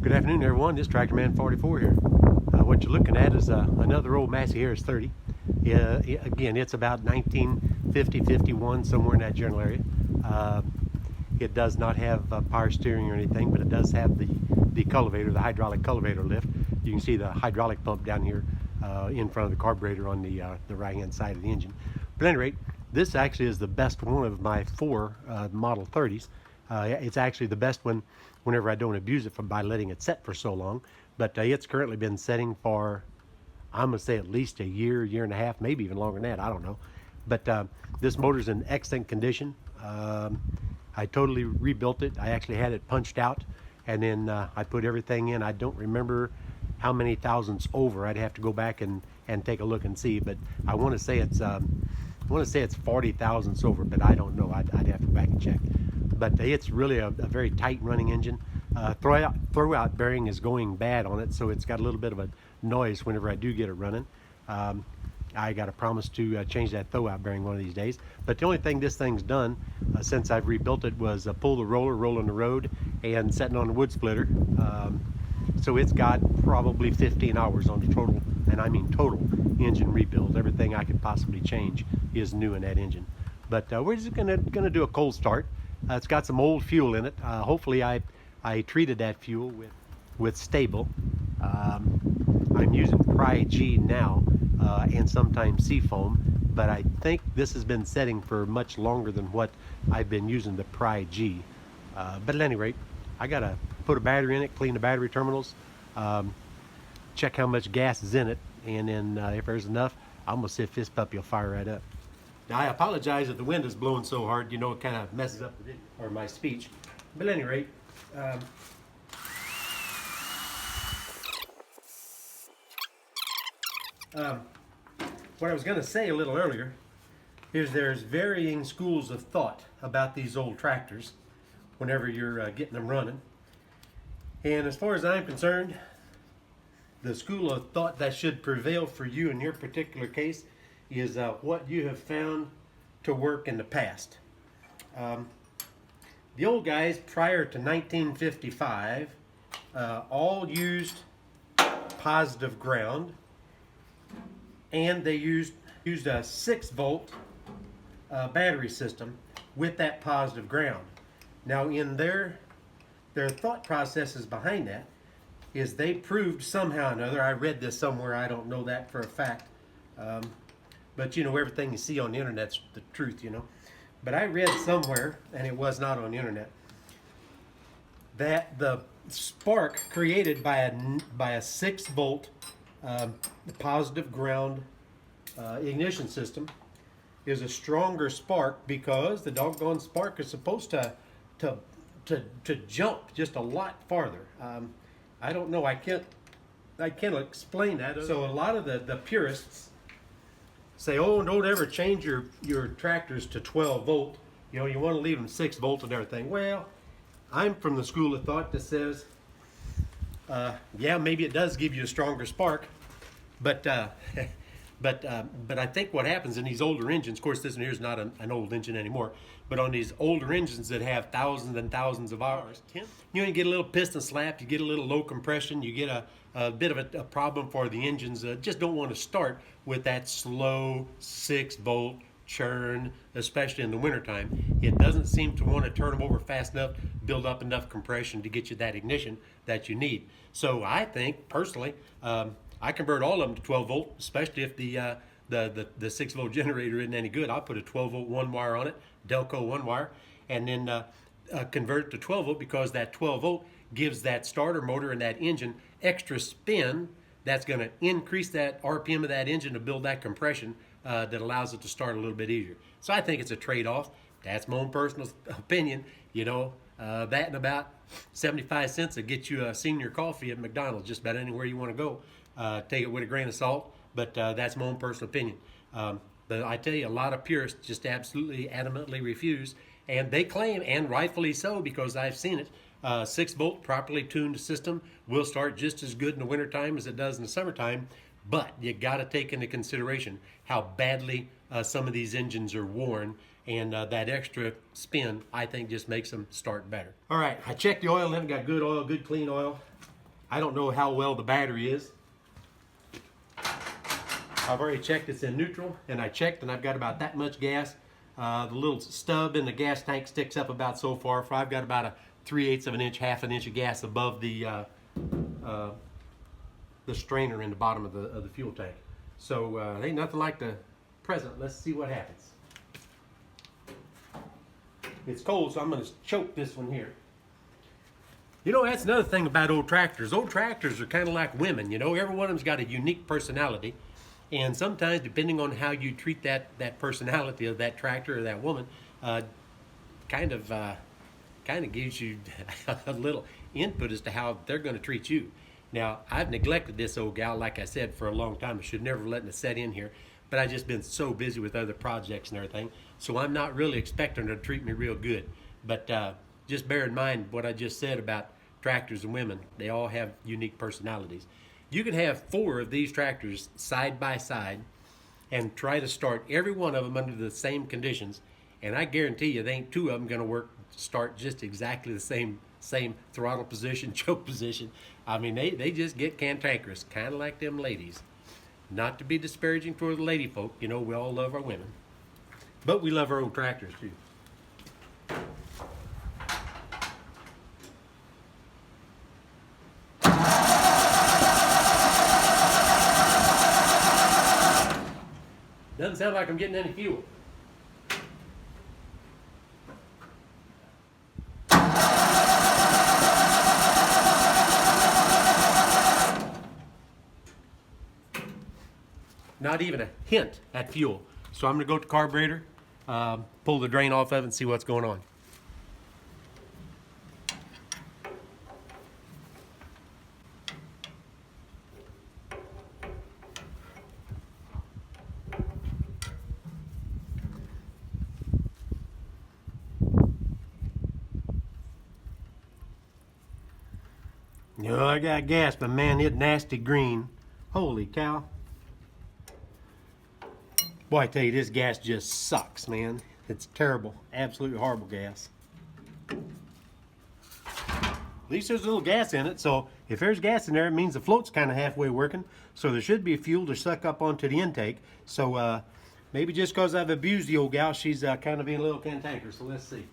Good afternoon, everyone. This is Tractor Man 44 here. What you're looking at is another old Massey Harris 30. Again, it's about 1950-51, somewhere in that general area. It does not have power steering or anything, but it does have the cultivator, the hydraulic cultivator lift. You can see the hydraulic pump down here in front of the carburetor on the right-hand side of the engine. But at any rate, this actually is the best one of my four Model 30s. It's actually the best one whenever I don't abuse it by letting it set for so long. But it's currently been setting for, I'm going to say, at least a year, year and a half, maybe even longer than that. I don't know. But this motor's in excellent condition. I totally rebuilt it. I actually had it punched out, and then I put everything in. I don't remember how many thousandths over. I'd have to go back and take a look and see. But I want to say it's 40 thousandths over, but I don't know. I'd have to go back and check. But it's really a very tight running engine. Throwout bearing is going bad on it, so it's got a little bit of a noise whenever I do get it running. I got a promise to change that throwout bearing one of these days. But the only thing this thing's done since I've rebuilt it was pull the roller, roll on the road, and setting on the wood splitter. So it's got probably 15 hours on the total, and I mean total, engine rebuild. Everything I could possibly change is new in that engine. But we're just gonna do a cold start. It's got some old fuel in it. Hopefully I treated that fuel with Sta-Bil. I'm using Pri-G now and sometimes Seafoam, but I think this has been setting for much longer than what I've been using the Pri-G. But at any rate, I gotta put a battery in it, clean the battery terminals, check how much gas is in it, and then if there's enough, I'm gonna see if this puppy will fire right up. Now, I apologize if the wind is blowing so hard, you know, it kind of messes up the video, or my speech. But at any rate, what I was going to say a little earlier is there's varying schools of thought about these old tractors whenever you're getting them running. And as far as I'm concerned, the school of thought that should prevail for you in your particular case is what you have found to work in the past. The old guys prior to 1955 all used positive ground, and they used a 6-volt battery system with that positive ground. Now, in their thought processes behind that is they proved somehow or another, I read this somewhere, I don't know that for a fact, but you know, everything you see on the internet's the truth, you know. But I read somewhere, and it was not on the internet, that the spark created by a 6-volt positive ground ignition system is a stronger spark because the doggone spark is supposed to jump just a lot farther. I don't know. I can't explain that. So a lot of the purists say, oh, don't ever change your tractors to 12 volt. You know, you want to leave them 6 volt and everything. Well, I'm from the school of thought that says, yeah, maybe it does give you a stronger spark, but I think what happens in these older engines, of course this one here is not an old engine anymore, but on these older engines that have thousands and thousands of hours, you get a little piston slap, you get a little low compression, you get a bit of a problem for the engines. Just don't want to start with that slow 6-volt churn, especially in the wintertime. It doesn't seem to want to turn them over fast enough, build up enough compression to get you that ignition that you need. So I think, personally, I convert all of them to 12 volt, especially if the 6-volt generator isn't any good. I'll put a 12-volt 1-wire on it, Delco 1-wire, and then convert it to 12 volt because that 12 volt gives that starter motor and that engine extra spin that's going to increase that RPM of that engine to build that compression that allows it to start a little bit easier. So I think it's a trade-off. That's my own personal opinion. You know, that and about 75 cents will get you a senior coffee at McDonald's, just about anywhere you want to go. Take it with a grain of salt, but that's my own personal opinion. But I tell you, a lot of purists just absolutely adamantly refuse, and they claim, and rightfully so, because I've seen it, 6-volt properly tuned system will start just as good in the wintertime as it does in the summertime, but you got to take into consideration how badly some of these engines are worn, and that extra spin, I think, just makes them start better. All right, I checked the oil in, got good oil, good clean oil. I don't know how well the battery is. I've already checked it's in neutral, and I checked and I've got about that much gas. The little stub in the gas tank sticks up about so far. I've got about a 3/8 of an inch, half an inch of gas above the strainer in the bottom of the fuel tank. So ain't nothing like the present. Let's see what happens. It's cold, so I'm going to choke this one here. You know, that's another thing about old tractors. Old tractors are kind of like women, you know. Every one of them's got a unique personality. And sometimes, depending on how you treat that personality of that tractor or that woman, kind of gives you a little input as to how they're going to treat you. Now, I've neglected this old gal, like I said, for a long time. I should never have let it set in here. But I've just been so busy with other projects and everything. So I'm not really expecting her to treat me real good. But just bear in mind what I just said about tractors and women. They all have unique personalities. You can have 4 of these tractors side by side and try to start every one of them under the same conditions. And I guarantee you, there ain't 2 of them going to start just exactly the same throttle position, choke position. I mean, they just get cantankerous, kind of like them ladies. Not to be disparaging toward the lady folk, you know, we all love our women. But we love our old tractors too. Doesn't sound like I'm getting any fuel. Not even a hint at fuel. So I'm going to go to the carburetor, pull the drain off of it and see what's going on. You know, I got gas, but man, it's nasty green. Holy cow. Boy, I tell you, this gas just sucks, man. It's terrible. Absolutely horrible gas. At least there's a little gas in it, so if there's gas in there, it means the float's kind of halfway working. So there should be fuel to suck up onto the intake. So maybe just because I've abused the old gal, she's kind of being a little cantankerous. So let's see.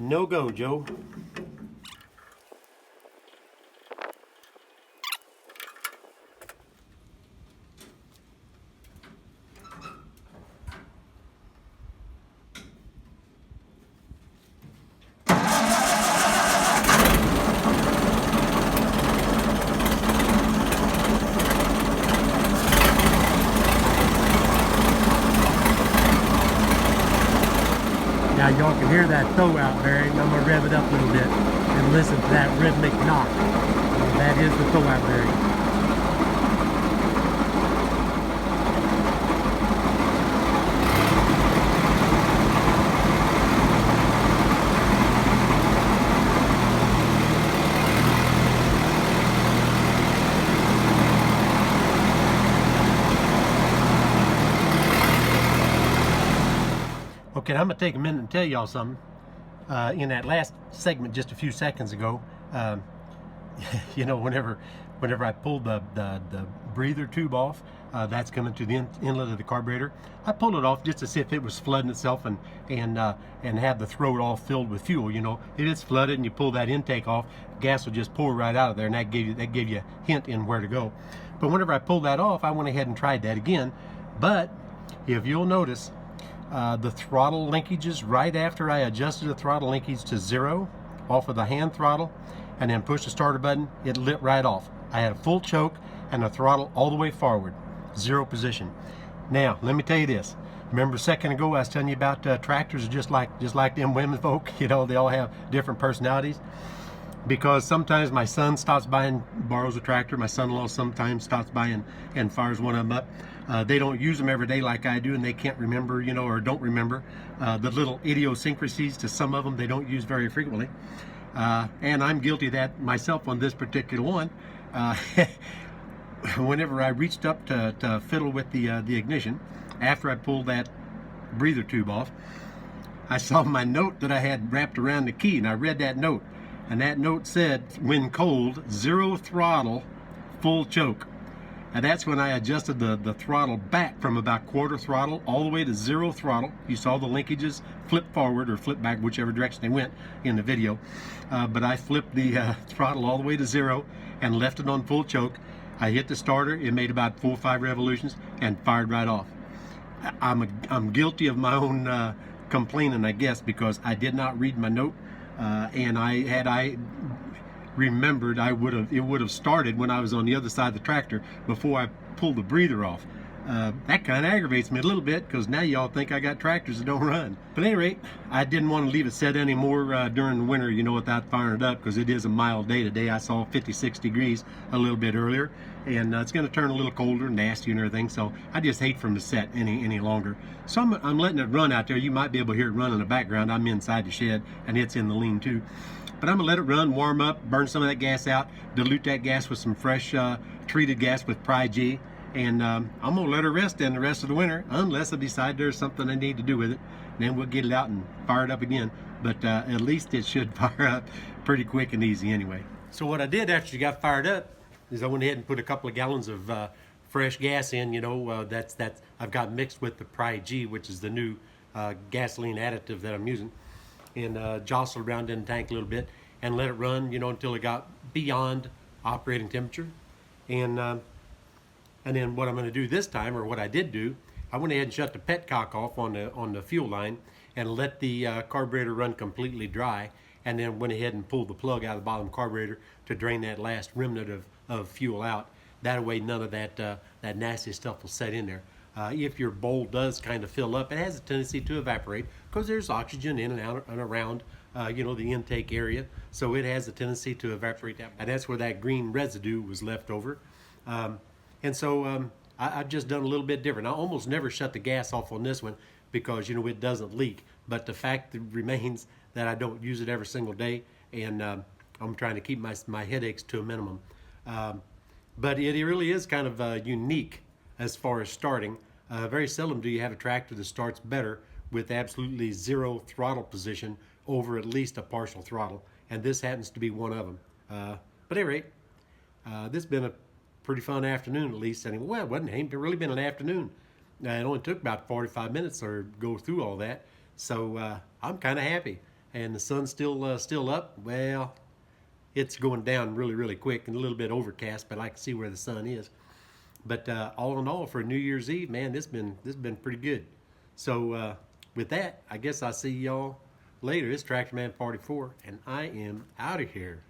No go, Joe. Now y'all can hear that throw out there, and I'm going to rev it up a little bit and listen to that rhythmic knock. That is the throw out bearing. Okay, I'm gonna take a minute and tell y'all something. In that last segment just a few seconds ago, you know, whenever I pulled the breather tube off, that's coming to the inlet of the carburetor. I pulled it off just to see if it was flooding itself and have the throat all filled with fuel. You know, if it's flooded and you pull that intake off, gas will just pour right out of there, and that gave you a hint in where to go. But whenever I pulled that off, I went ahead and tried that again. But if you'll notice, the throttle linkages, right after I adjusted the throttle linkage to 0 off of the hand throttle and then pushed the starter button, it lit right off. I had a full choke and the throttle all the way forward, 0 position. Now, let me tell you this. Remember a second ago I was telling you about tractors are just like them women folk, you know, they all have different personalities. Because sometimes my son stops by and borrows a tractor. My son-in-law sometimes stops by and fires one of them up. They don't use them every day like I do, and they can't remember, you know, or don't remember the little idiosyncrasies to some of them they don't use very frequently. And I'm guilty of that myself on this particular one. uh, whenever I reached up to fiddle with the ignition, after I pulled that breather tube off, I saw my note that I had wrapped around the key, and I read that note. And that note said, when cold, 0 throttle, full choke. And that's when I adjusted the throttle back from about quarter throttle all the way to 0 throttle. You saw the linkages flip forward or flip back, whichever direction they went in the video. But I flipped the throttle all the way to 0 and left it on full choke. I hit the starter, it made about 4 or 5 revolutions and fired right off. I'm guilty of my own complaining, I guess, because I did not read my note, and I remembered, it would have started when I was on the other side of the tractor before I pulled the breather off. That kind of aggravates me a little bit, because now y'all think I got tractors that don't run. But at any rate, I didn't want to leave it set anymore during the winter, without firing it up, because it is a mild day today. I saw 56 degrees a little bit earlier, and it's going to turn a little colder, nasty and everything, so I just hate for them to set any longer. So I'm letting it run out there. You might be able to hear it run in the background. I'm inside the shed, and it's in the lean-to. But I'm going to let it run, warm up, burn some of that gas out, dilute that gas with some fresh treated gas with Pri-G, and I'm going to let it rest in the rest of the winter, unless I decide there's something I need to do with it. And then we'll get it out and fire it up again. But at least it should fire up pretty quick and easy anyway. So what I did after you got fired up is I went ahead and put a couple of gallons of fresh gas in, that's I've got mixed with the Pri-G, which is the new gasoline additive that I'm using, and jostled around in the tank a little bit and let it run, until it got beyond operating temperature. And then what I'm going to do this time, or what I did do, I went ahead and shut the petcock off on the fuel line and let the carburetor run completely dry, and then went ahead and pulled the plug out of the bottom carburetor to drain that last remnant of fuel out. That way none of that nasty stuff will set in there. If your bowl does kind of fill up, it has a tendency to evaporate because there's oxygen in and out and around the intake area, so it has a tendency to evaporate that, and that's where that green residue was left over. And so I've just done a little bit different. I almost never shut the gas off on this one because it doesn't leak, but the fact remains that I don't use it every single day, and I'm trying to keep my headaches to a minimum. But it really is kind of unique as far as starting. Very seldom do you have a tractor that starts better with absolutely 0 throttle position over at least a partial throttle, and this happens to be one of them. But at any rate, this has been a pretty fun afternoon, at least. Anyway, well, it ain't really been an afternoon. It only took about 45 minutes to go through all that, so I'm kind of happy. And the sun's still up. Well, it's going down really quick and a little bit overcast, but I can see where the sun is. But all in all, for New Year's Eve, man, this been pretty good. So with that, I guess I'll see y'all later. It's Tractor Man Party 4, and I am out of here.